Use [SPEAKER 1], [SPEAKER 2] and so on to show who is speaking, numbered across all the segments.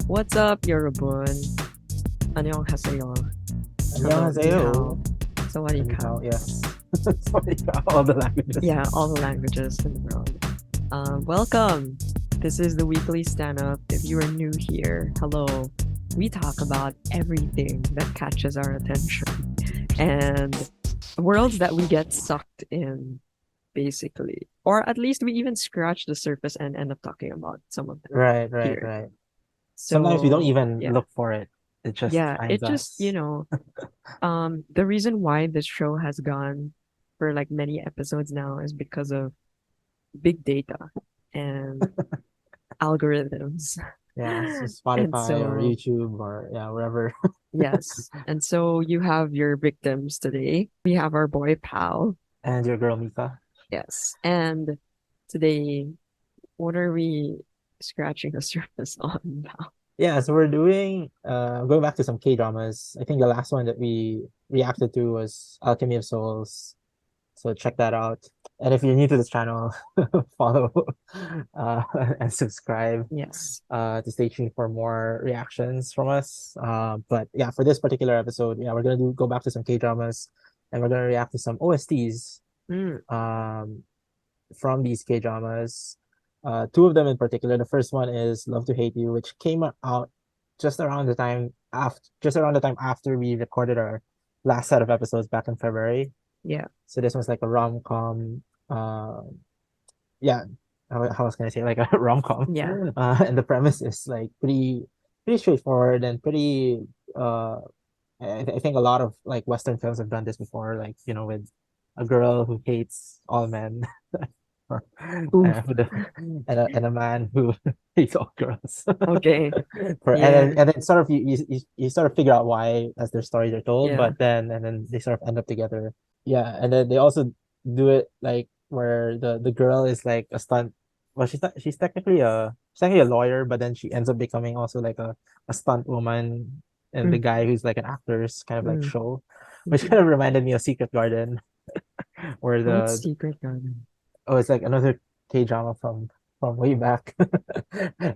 [SPEAKER 1] What's up, 여러분? 안녕하세요. Hello, ni hao.
[SPEAKER 2] 안녕하세요.
[SPEAKER 1] Sawadee
[SPEAKER 2] Yes. Sorry, all the languages.
[SPEAKER 1] Yeah, all the languages in the world. Welcome. This is the weekly stand-up. If you are new here, hello. We talk about everything that catches our attention and worlds that we get sucked in, basically. Or at least we even scratch the surface and end up talking about some of them
[SPEAKER 2] Right,
[SPEAKER 1] here.
[SPEAKER 2] right. Sometimes we don't
[SPEAKER 1] So,
[SPEAKER 2] even
[SPEAKER 1] yeah.
[SPEAKER 2] look for it. It just
[SPEAKER 1] Yeah,
[SPEAKER 2] finds
[SPEAKER 1] it just,
[SPEAKER 2] us.
[SPEAKER 1] the reason why this show has gone for like many episodes now is because of big data and algorithms.
[SPEAKER 2] Yeah, so
[SPEAKER 1] And
[SPEAKER 2] Spotify or
[SPEAKER 1] so,
[SPEAKER 2] YouTube or yeah, wherever.
[SPEAKER 1] yes. And so you have your victims today. We have our boy Pal.
[SPEAKER 2] And your girl Mika.
[SPEAKER 1] Yes. And today, what are we scratching the surface on, Pal?
[SPEAKER 2] Yeah, so we're doing going back to some K-dramas. I think the last one that we reacted to was Alchemy of Souls. So check that out. And if you're new to this channel, follow uh and subscribe
[SPEAKER 1] Yes.
[SPEAKER 2] to stay tuned for more reactions from us. But yeah, for this particular episode, yeah, we're gonna go back to some K-dramas and we're gonna react to some OSTs
[SPEAKER 1] Mm,
[SPEAKER 2] from these K-dramas. Two of them in particular. The first one is Love to Hate You, which came out just around the time after we recorded our last set of episodes back in February.
[SPEAKER 1] yeah.
[SPEAKER 2] So this was like a rom-com. Yeah, how was gonna say like a rom-com.
[SPEAKER 1] Yeah.
[SPEAKER 2] And the premise is like pretty straightforward and pretty I think a lot of like Western films have done this before, like with a girl who hates all men, or
[SPEAKER 1] Oof.
[SPEAKER 2] and a man who hates all girls.
[SPEAKER 1] Okay.
[SPEAKER 2] For
[SPEAKER 1] Yeah.
[SPEAKER 2] and then sort of you sort of figure out why as their stories are told,
[SPEAKER 1] Yeah.
[SPEAKER 2] but then they sort of end up together. Yeah, and then they also do it like where the girl is like a stunt. Well, she's technically a lawyer, but then she ends up becoming also like a stunt woman, and the
[SPEAKER 1] Mm,
[SPEAKER 2] guy who's like an actor's kind of like
[SPEAKER 1] mm.
[SPEAKER 2] show, which kind of reminded me of Secret Garden, where
[SPEAKER 1] What's
[SPEAKER 2] the
[SPEAKER 1] Secret Garden?
[SPEAKER 2] oh, it's like another K drama from way back,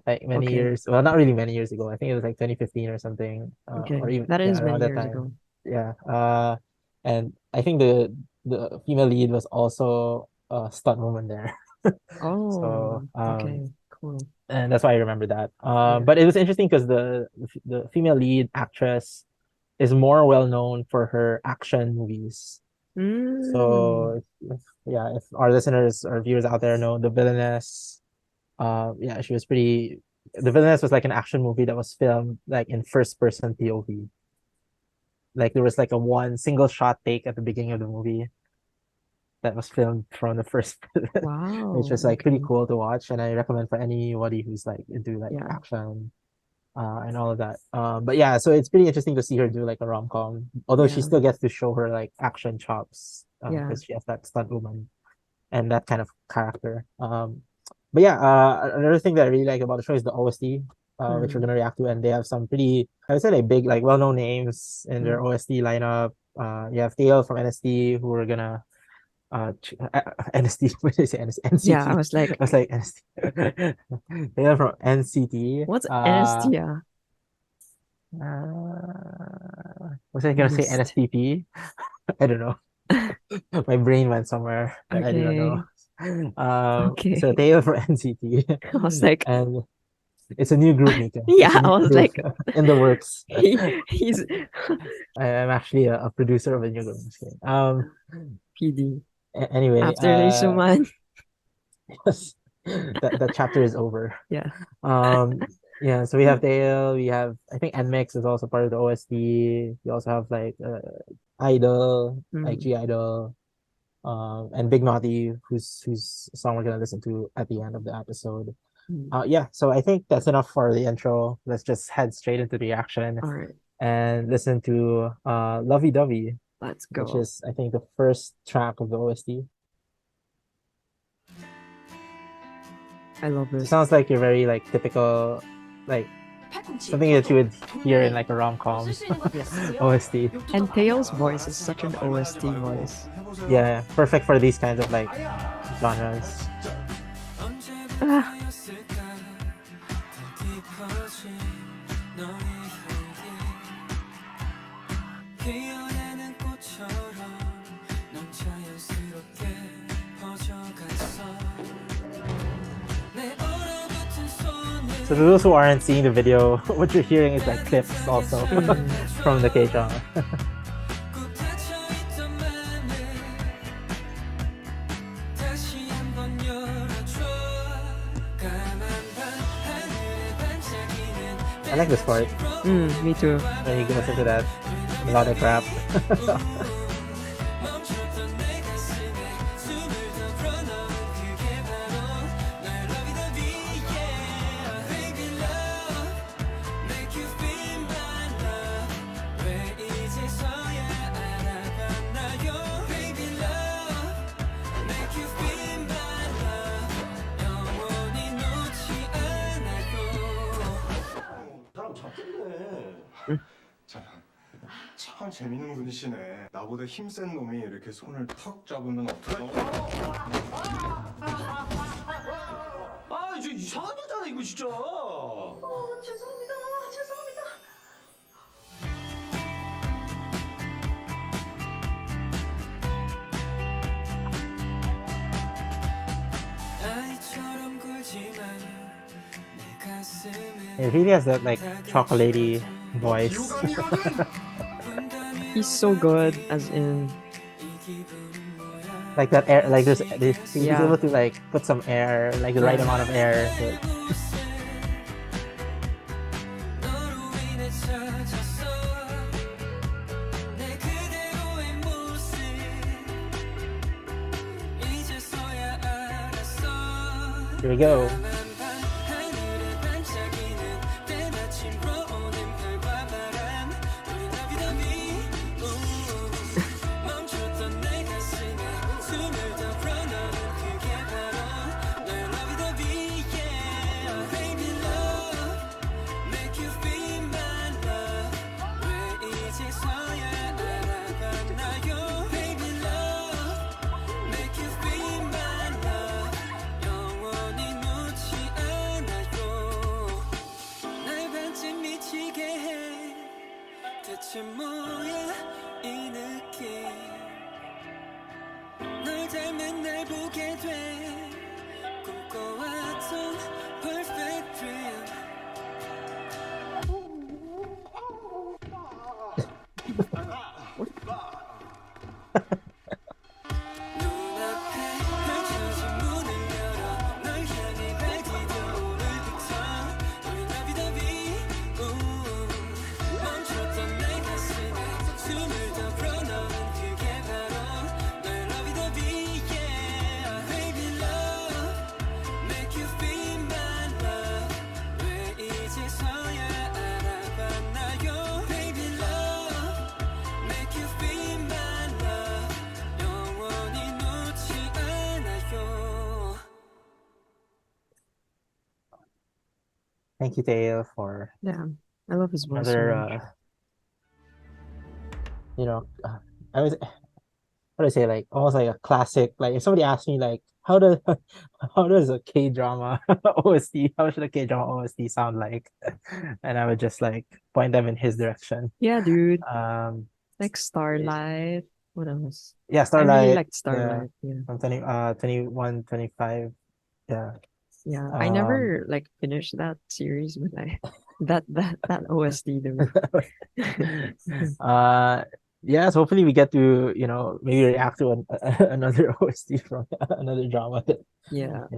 [SPEAKER 2] like many
[SPEAKER 1] Okay.
[SPEAKER 2] years. Well, not really many years ago. I think it was like 2015 or something,
[SPEAKER 1] Okay.
[SPEAKER 2] or even
[SPEAKER 1] That
[SPEAKER 2] yeah
[SPEAKER 1] is
[SPEAKER 2] around
[SPEAKER 1] many
[SPEAKER 2] that
[SPEAKER 1] years
[SPEAKER 2] time.
[SPEAKER 1] ago.
[SPEAKER 2] Yeah. And I think the female lead was also a stunt woman there. So
[SPEAKER 1] Oh, okay. Cool.
[SPEAKER 2] and that's why I remember that.
[SPEAKER 1] Yeah.
[SPEAKER 2] But it was interesting because the female lead actress is more well known for her action movies.
[SPEAKER 1] Mm.
[SPEAKER 2] So yeah, if our listeners or viewers out there know the villainess, yeah, she was pretty. The villainess was like an action movie that was filmed like in first person POV. Like there was like a one single shot take at the beginning of the movie that was filmed from the first person, which
[SPEAKER 1] Wow.
[SPEAKER 2] was like pretty
[SPEAKER 1] Okay.
[SPEAKER 2] cool to watch, and I recommend for anybody who's like into like
[SPEAKER 1] Yeah.
[SPEAKER 2] action and all of that. But yeah, so it's pretty interesting to see her do like a rom-com, although she
[SPEAKER 1] Yeah.
[SPEAKER 2] still gets to show her like action chops
[SPEAKER 1] Yeah.
[SPEAKER 2] because she has that stunt woman and that kind of character. But yeah, another thing that I really like about the show is the OST, which we're
[SPEAKER 1] Mm.
[SPEAKER 2] gonna react to, and they have some pretty, I would say, like big, like well-known names in their
[SPEAKER 1] Mm.
[SPEAKER 2] OST lineup. You have Taeil from NST, who we're gonna NST. What did I say?
[SPEAKER 1] Yeah. I
[SPEAKER 2] NCT.
[SPEAKER 1] was like,
[SPEAKER 2] I was like NST. Taeil from NCT.
[SPEAKER 1] what's anesthesia?
[SPEAKER 2] Was I gonna say
[SPEAKER 1] Missed.
[SPEAKER 2] NSTP? I don't know. My brain went somewhere that I didn't know.
[SPEAKER 1] Okay. Okay.
[SPEAKER 2] So Taeil for NCT,
[SPEAKER 1] I was like,
[SPEAKER 2] and it's a new group, Mika. It's
[SPEAKER 1] yeah.
[SPEAKER 2] a
[SPEAKER 1] I
[SPEAKER 2] new
[SPEAKER 1] was
[SPEAKER 2] group
[SPEAKER 1] like,
[SPEAKER 2] in the works.
[SPEAKER 1] he's
[SPEAKER 2] I'm actually a producer of a new group. I'm just kidding.
[SPEAKER 1] PD.
[SPEAKER 2] Anyway,
[SPEAKER 1] After Reisuman.
[SPEAKER 2] that chapter is over.
[SPEAKER 1] Yeah.
[SPEAKER 2] Um, yeah, so we have Taeil, we have I think NMIX is also part of the OST. We also have like Idol, like
[SPEAKER 1] Mm.
[SPEAKER 2] G Idol, and Big Naughty, whose song we're gonna listen to at the end of the episode.
[SPEAKER 1] Mm.
[SPEAKER 2] Yeah, so I think that's enough for the intro. Let's just head straight into the action
[SPEAKER 1] All right.
[SPEAKER 2] and listen to Lovey Dovey,
[SPEAKER 1] Let's
[SPEAKER 2] which
[SPEAKER 1] go.
[SPEAKER 2] is I think the first track of the OST.
[SPEAKER 1] I love
[SPEAKER 2] It
[SPEAKER 1] this.
[SPEAKER 2] sounds like you're very like typical, like something that you would hear in like a rom-com OST.
[SPEAKER 1] And Taeil's voice is such an OST voice.
[SPEAKER 2] Yeah, perfect for these kinds of like genres.
[SPEAKER 1] Ah,
[SPEAKER 2] So for those who aren't seeing the video, what you're hearing is like clips also from the K-drama. I like this part
[SPEAKER 1] Me too.
[SPEAKER 2] when he goes into that melodic rap.
[SPEAKER 3] 사람 잡겠네. 참, 참 재밌는 분이시네. 나보다 힘센 놈이 이렇게 손을 턱 잡으면 어떡해?
[SPEAKER 4] 아, 이거 이상한 여자네 이거 진짜.
[SPEAKER 5] 죄송합니다. 죄송합니다.
[SPEAKER 2] It really has that like chocolatey voice.
[SPEAKER 1] He's so good, as in,
[SPEAKER 2] Like that air, like he's
[SPEAKER 1] Yeah.
[SPEAKER 2] able to like put some air, like the right amount of air. So here we go. Thank you, Taeil, for
[SPEAKER 1] yeah, I love his voice so
[SPEAKER 2] another.
[SPEAKER 1] much.
[SPEAKER 2] I was how do I say, like almost like a classic. Like if somebody asked me like how does how does a K-drama OST, how should a K-drama OST sound like, and I would just like point them in his direction.
[SPEAKER 1] Yeah, dude.
[SPEAKER 2] Um,
[SPEAKER 1] Like Starlight. What else?
[SPEAKER 2] yeah,
[SPEAKER 1] I
[SPEAKER 2] Starlight.
[SPEAKER 1] really liked
[SPEAKER 2] Yeah,
[SPEAKER 1] Starlight. Yeah.
[SPEAKER 2] from 21, 25. Yeah.
[SPEAKER 1] Yeah. I never like finished that series, but that OST though.
[SPEAKER 2] Yes, hopefully we get to, maybe react to another OST from another drama that,
[SPEAKER 1] Yeah.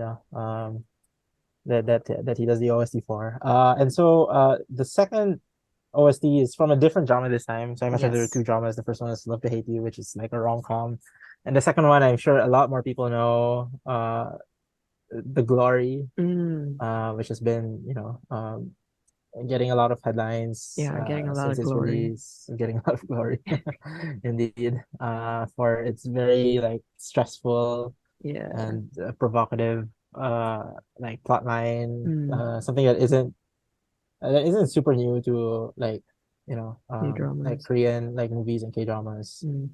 [SPEAKER 2] that he does the OST for. And so the second OST is from a different drama this time. So I mentioned there were
[SPEAKER 1] Yes.
[SPEAKER 2] two dramas. The first one is Love to Hate You, which is like a rom-com. And the second one, I'm sure a lot more people know, The Glory, which has been, getting a lot of headlines.
[SPEAKER 1] Yeah, getting a lot
[SPEAKER 2] since
[SPEAKER 1] of
[SPEAKER 2] its
[SPEAKER 1] glory.
[SPEAKER 2] release, getting a lot of glory, indeed. For its very like stressful
[SPEAKER 1] Yeah.
[SPEAKER 2] and provocative, like plot line, something that isn't super new to like, like
[SPEAKER 1] K-dramas.
[SPEAKER 2] Korean like movies and K-dramas.
[SPEAKER 1] Mm.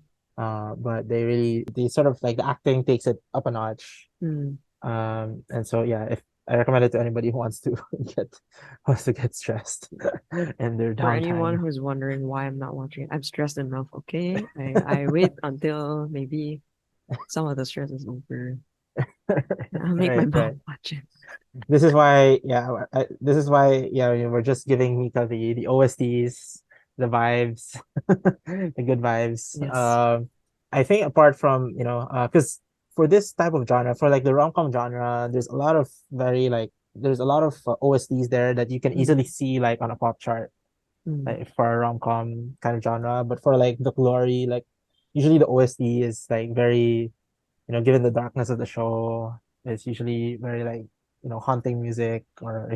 [SPEAKER 2] But they sort of like the acting takes it up a notch.
[SPEAKER 1] Mm.
[SPEAKER 2] And so yeah, if I recommend it to anybody who wants to get stressed in their
[SPEAKER 1] For anyone
[SPEAKER 2] downtime.
[SPEAKER 1] who's wondering why I'm not watching it, I'm stressed enough, okay? I wait until maybe some of the stress is over. I'll make my
[SPEAKER 2] Right, right.
[SPEAKER 1] mom watch it.
[SPEAKER 2] This is why, yeah, this is why, yeah, we're just giving Mika the OSTs, the vibes, the good vibes.
[SPEAKER 1] Yes.
[SPEAKER 2] I think apart from, because for this type of genre, for like the rom-com genre, there's a lot of OSTs there that you can easily see like on a pop chart,
[SPEAKER 1] Mm.
[SPEAKER 2] like for a rom-com kind of genre. But for like the glory, like usually the OST is like very, given the darkness of the show, it's usually very like, haunting music or,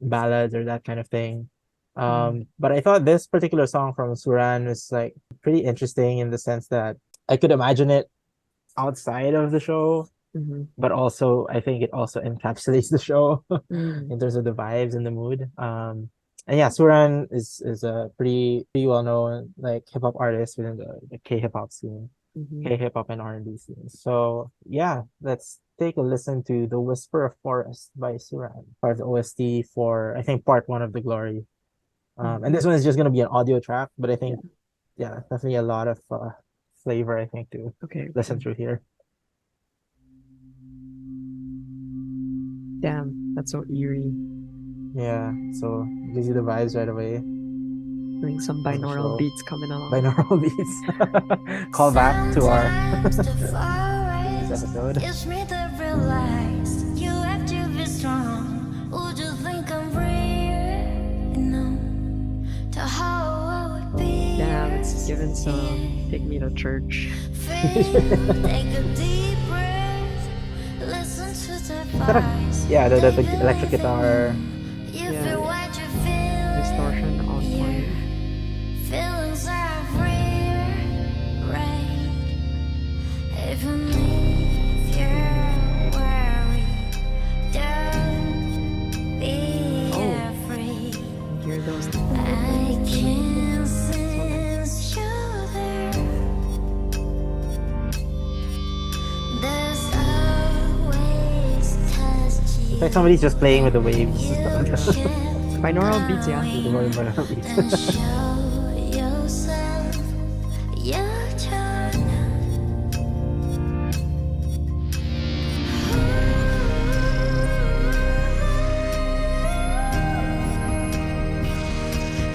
[SPEAKER 2] ballads or that kind of thing. But I thought this particular song from Suran was like pretty interesting in the sense that I could imagine it outside of the show,
[SPEAKER 1] Mhm.
[SPEAKER 2] but also I think it also encapsulates the show
[SPEAKER 1] Mm.
[SPEAKER 2] in terms of the vibes and the mood. And yeah, Suran is a pretty well known like hip hop artist within the K hip hop scene.
[SPEAKER 1] Mhm.
[SPEAKER 2] K hip hop and R&B scene. So yeah, let's take a listen to The Whisper of Forest by Suran, part of the OST for I think part one of The Glory. And this one is just gonna be an audio track, but I think yeah, definitely a lot of flavor I think to
[SPEAKER 1] Okay.
[SPEAKER 2] listen through here.
[SPEAKER 1] Damn, that's so eerie.
[SPEAKER 2] Yeah, so gives you the vibes right away.
[SPEAKER 1] Like some
[SPEAKER 2] of the
[SPEAKER 1] binaural
[SPEAKER 2] show.
[SPEAKER 1] beats coming along.
[SPEAKER 2] Binaural beats. Call back to our previous episode.
[SPEAKER 6] Gives me the realize you have to be strong. Would you think I'm real? No. To how I would be.
[SPEAKER 1] Damn, it's given some take me to church.
[SPEAKER 6] Take a deep breath. Listen to the voice.
[SPEAKER 2] Yeah, the electric guitar.
[SPEAKER 6] You
[SPEAKER 1] Yeah.
[SPEAKER 6] feel what you feel.
[SPEAKER 1] Distortion on point.
[SPEAKER 6] Feelings are real, right? Even if you're worried, don't be afraid.
[SPEAKER 1] Hear those?
[SPEAKER 6] I can sense you there. There's always touch
[SPEAKER 2] It's like somebody's just playing with the waves.
[SPEAKER 1] Binaural beats, yeah.
[SPEAKER 2] With the binaural beats.
[SPEAKER 6] Show yourself your turn.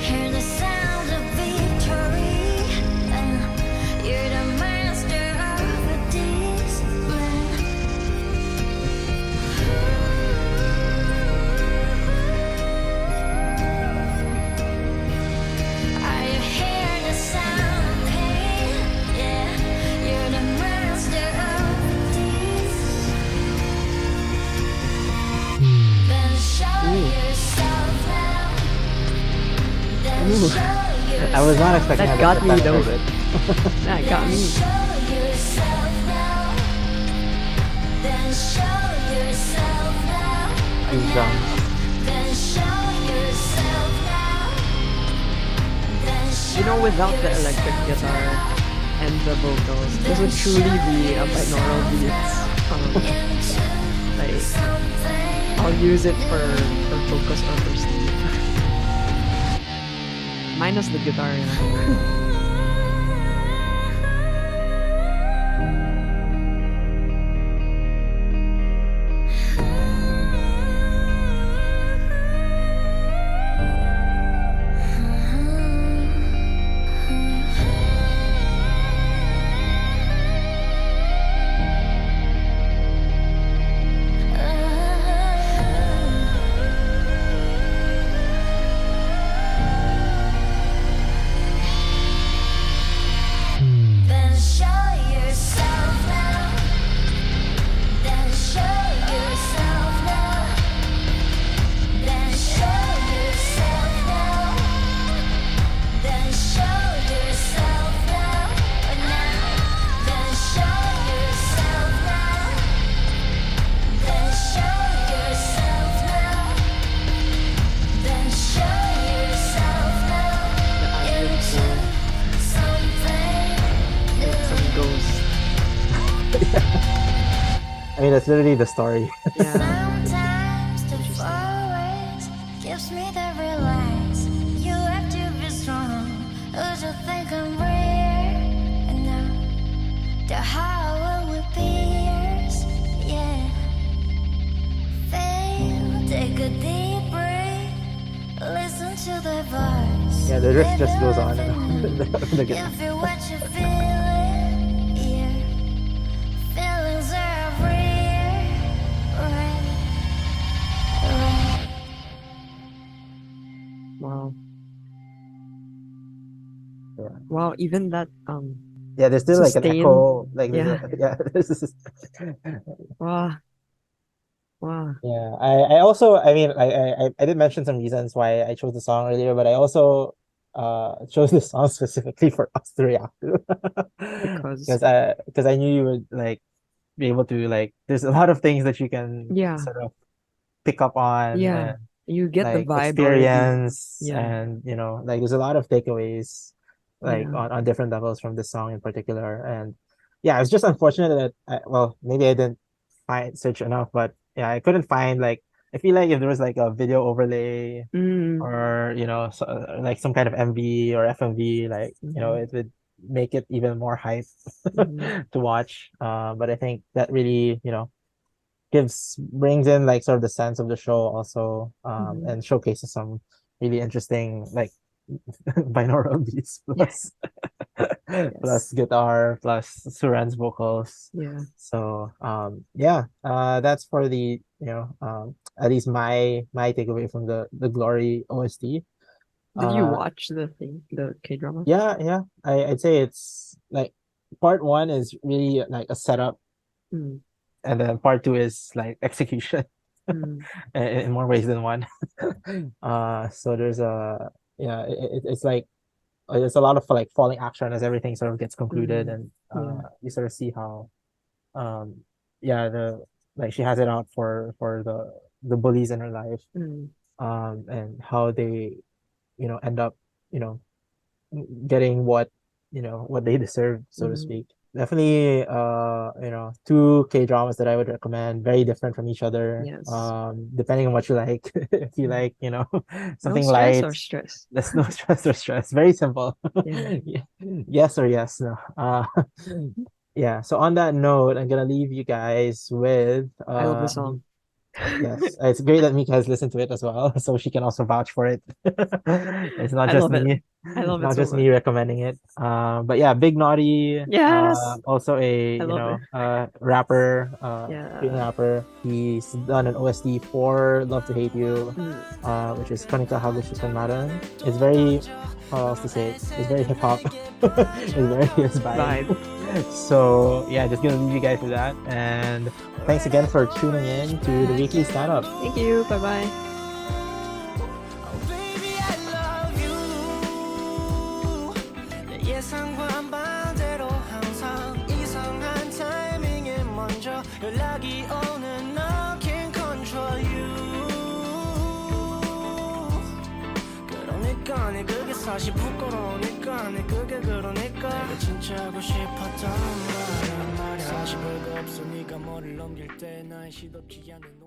[SPEAKER 6] Hear the sound of victory. You're the master of a discipline. Are you hear the sound of pain? Yeah, you're the master of this. Then show yourself now. Then show yourself.
[SPEAKER 2] I was not expecting
[SPEAKER 1] That
[SPEAKER 2] how
[SPEAKER 1] got me,
[SPEAKER 2] that
[SPEAKER 1] though.
[SPEAKER 2] was it.
[SPEAKER 1] That got me.
[SPEAKER 6] Show yourself now. Then show yourself now.
[SPEAKER 2] These drums.
[SPEAKER 6] Then show yourself now. Then
[SPEAKER 1] You know, without the electric guitar and the vocals, this would truly be a binaural beats. Like, I'll use it for focus or for sleep. Minus the guitar, yeah.
[SPEAKER 2] I mean, that's literally the story.
[SPEAKER 1] Yeah.
[SPEAKER 6] Sometimes the forest gives me the relax. You have to be strong. Would you think I'm rare? And now the heart will pierce. Yeah. Feel, take a deep breath. Listen to the voice.
[SPEAKER 2] Yeah, the riff just goes on and on. The
[SPEAKER 6] You
[SPEAKER 2] guitar.
[SPEAKER 6] feel what you feeling. Yeah. Feelings are real. Right.
[SPEAKER 1] Wow.
[SPEAKER 2] Yeah.
[SPEAKER 1] Wow. Even that
[SPEAKER 2] Yeah, there's still like an
[SPEAKER 1] sustain.
[SPEAKER 2] echo. Like there's
[SPEAKER 1] Yeah.
[SPEAKER 2] a yeah. This is
[SPEAKER 1] Wow. Wow.
[SPEAKER 2] yeah. I also I mean I did mention some reasons why I chose the song earlier, but I also chose this song specifically for us to react to
[SPEAKER 1] Because
[SPEAKER 2] because I knew you would like be able to like there's a lot of things that you can
[SPEAKER 1] yeah.
[SPEAKER 2] sort of pick up on
[SPEAKER 1] Yeah.
[SPEAKER 2] and
[SPEAKER 1] You get the
[SPEAKER 2] like
[SPEAKER 1] vibe already.
[SPEAKER 2] experience
[SPEAKER 1] Yeah.
[SPEAKER 2] and like there's a lot of takeaways like
[SPEAKER 1] Yeah.
[SPEAKER 2] on different levels from this song in particular. And yeah, it's just unfortunate that well, maybe I didn't search enough, but yeah, I couldn't find like I feel like if there was like a video overlay
[SPEAKER 1] Mm.
[SPEAKER 2] or like some kind of MV or FMV, like
[SPEAKER 1] Mhm.
[SPEAKER 2] it would make it even more hype
[SPEAKER 1] Mhm.
[SPEAKER 2] to watch. But I think that really brings in like sort of the sense of the show also,
[SPEAKER 1] Mhm.
[SPEAKER 2] and showcases some really interesting like binaural beats
[SPEAKER 1] Yeah.
[SPEAKER 2] plus
[SPEAKER 1] Yes.
[SPEAKER 2] guitar plus Suran's vocals.
[SPEAKER 1] Yeah.
[SPEAKER 2] So yeah, that's for the at least my takeaway from the Glory OST.
[SPEAKER 1] Did you
[SPEAKER 2] Uh
[SPEAKER 1] watch the K-drama?
[SPEAKER 2] yeah, I'd say it's like part one is really like a setup,
[SPEAKER 1] Mm.
[SPEAKER 2] and then part two is like execution
[SPEAKER 1] Mm.
[SPEAKER 2] in more ways than one. So there's a yeah, it's like there's a lot of like falling action as everything sort of gets concluded,
[SPEAKER 1] Mm.
[SPEAKER 2] and
[SPEAKER 1] Yeah.
[SPEAKER 2] you sort of see how um yeah the like she has it out for the bullies in her life,
[SPEAKER 1] Mm.
[SPEAKER 2] and how they end up you know getting what they deserve, so to
[SPEAKER 1] Mm.
[SPEAKER 2] speak. Definitely two K dramas that I would recommend, very different from each other.
[SPEAKER 1] Yes.
[SPEAKER 2] Depending on what you like. If you
[SPEAKER 1] Mm.
[SPEAKER 2] like,
[SPEAKER 1] No
[SPEAKER 2] something
[SPEAKER 1] stress
[SPEAKER 2] light,
[SPEAKER 1] or stress.
[SPEAKER 2] there's no stress or stress. Very simple.
[SPEAKER 1] Yeah.
[SPEAKER 2] Yes or yes, no. Yeah, so on that note, I'm gonna leave you guys with
[SPEAKER 1] I love the song.
[SPEAKER 2] yes, it's great that Mika has listened to it as well, so she can also vouch for it. It's not
[SPEAKER 1] I
[SPEAKER 2] just
[SPEAKER 1] love it.
[SPEAKER 2] me,
[SPEAKER 1] I
[SPEAKER 2] it's
[SPEAKER 1] love it
[SPEAKER 2] not
[SPEAKER 1] so
[SPEAKER 2] just
[SPEAKER 1] much.
[SPEAKER 2] me recommending it. But yeah, Big Naughty,
[SPEAKER 1] Yes.
[SPEAKER 2] also a
[SPEAKER 1] I love her.
[SPEAKER 2] rapper, Korean
[SPEAKER 1] Yeah.
[SPEAKER 2] rapper. He's done an OST for "Love to Hate You,"
[SPEAKER 1] Mm.
[SPEAKER 2] which is "Konika Hagu Shushan Maran." It's very, how else to say it? It's very hip hop. It's very his vibe.
[SPEAKER 1] Vibe.
[SPEAKER 2] So yeah, just gonna leave you guys with that, and thanks again for tuning in to the weekly stand up.
[SPEAKER 1] Thank you. Bye bye.
[SPEAKER 4] Baby, I love you. 내 예상과는 반대로 항상 이상한 타이밍에 먼저 연락이 오는 I can't control you. 그러니까 내 그게 사실 부끄러우니까 내 그게 그러니까 내가 진짜 하고 싶었던 말이야 사실 별거 없어 네가 머리를 넘길 때 나의 시덥지 않은